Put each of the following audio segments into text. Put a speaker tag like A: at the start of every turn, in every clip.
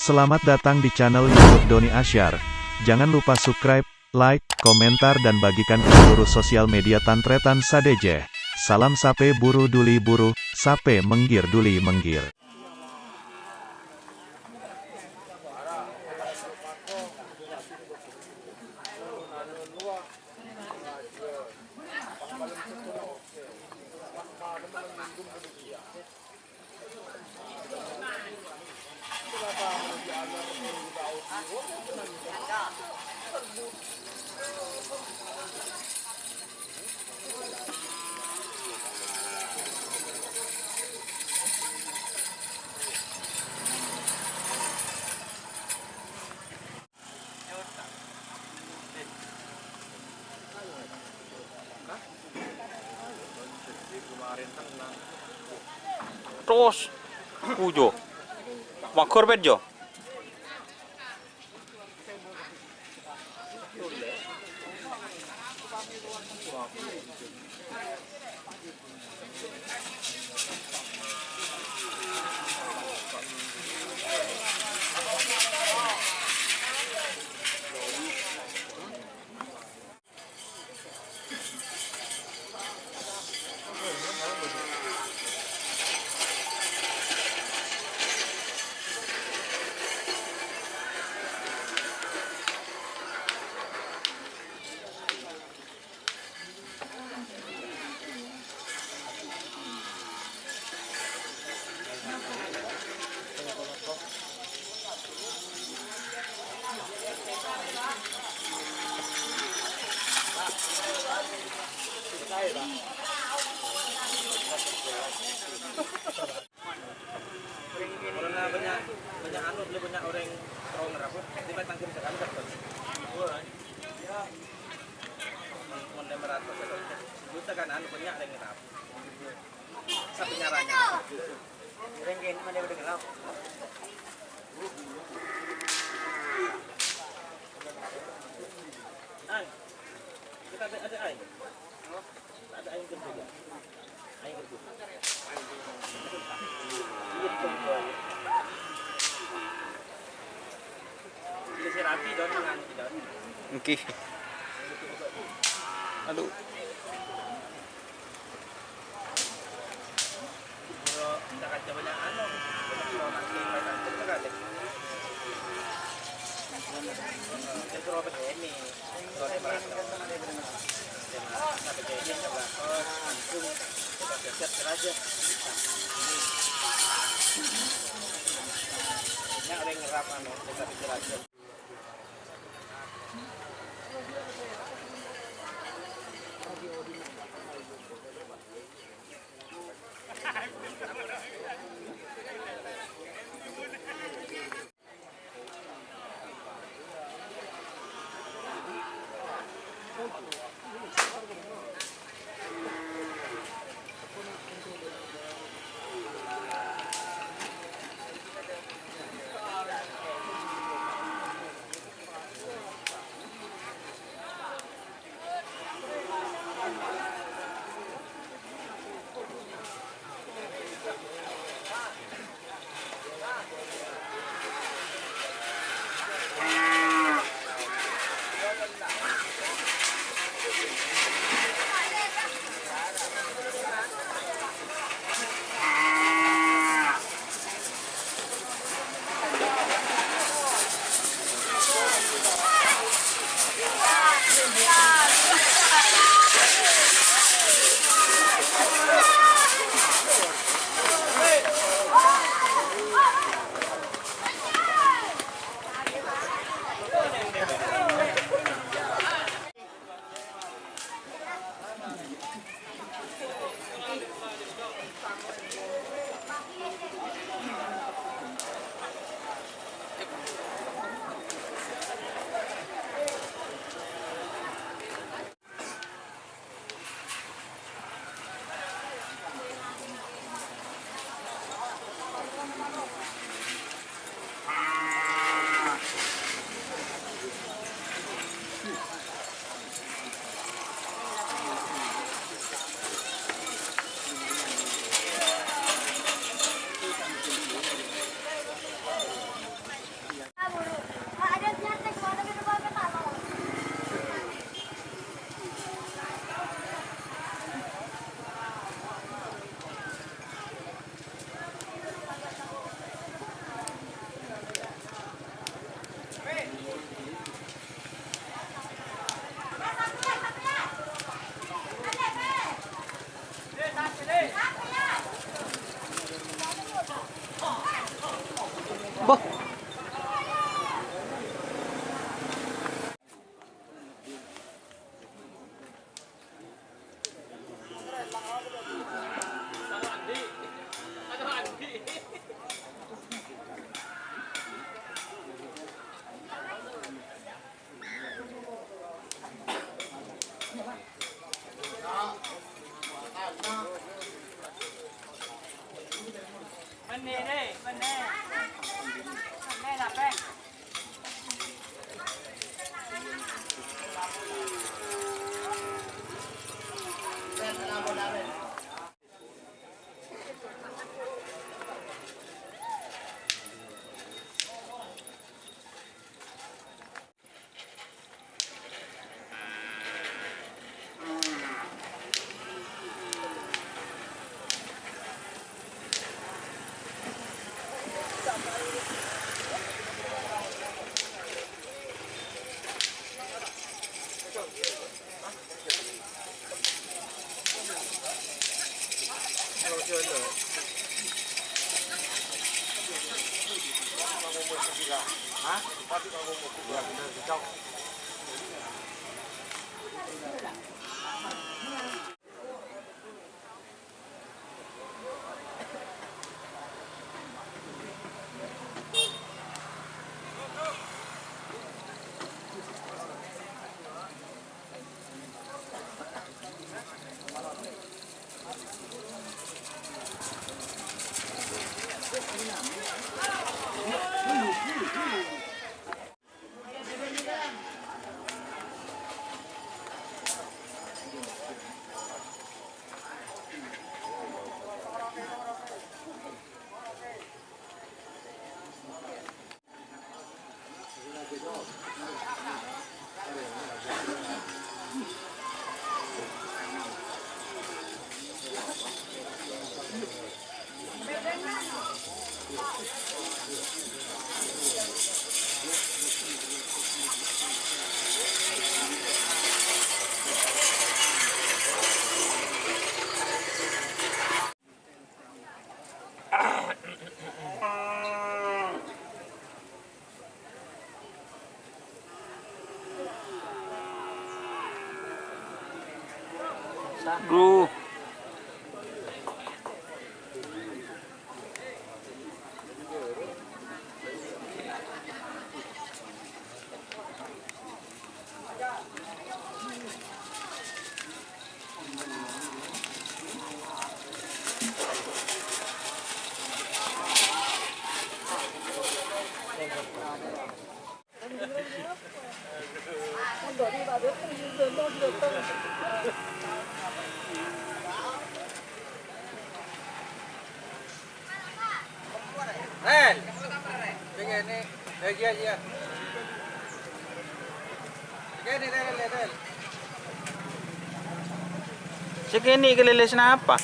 A: Selamat datang di channel YouTube Doni Asyar. Jangan lupa subscribe, like, komentar dan bagikan ke seluruh sosial media Tantretan Sadejeh. Salam sape buru duli buru, sape menggir duli menggir.
B: Terus, ujo, makor bejo. Karena banyak anu beli banyak orang terong rapot di batang kiri sekarang dapat. Ya. Mondem ratus juta kan anu banyak yang ngerap. Sapi nyaranya. Orang ini mana udah gelap. Ay, kita ada air. Ada air juga. Air juga. Si rapi don dengan don. Oke. Aduh. Kalau kita kaca banyak anu, kalau nanti mainan kita kan deh. Itu robot ini, kalau merata. Sampai jadi nggak langsung kita geser aja. Ini orang ngerap anu, kita pikir aja.
C: Wah.
B: Bên này đi, bên này. Bên này là đây.
C: Bro.
B: Ren, begini, iya. Begini, Del.
C: Segini kelilis na apa?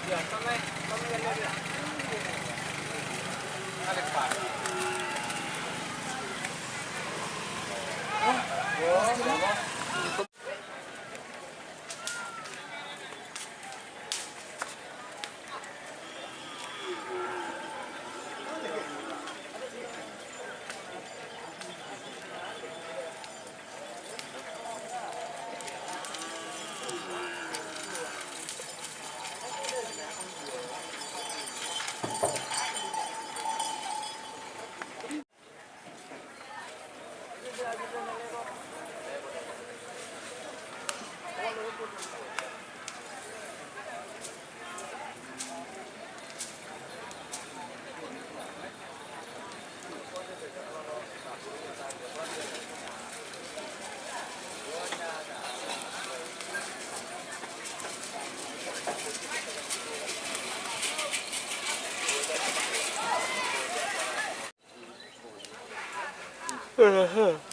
B: Ya, kami lihat. Alex Pak.
C: Huh.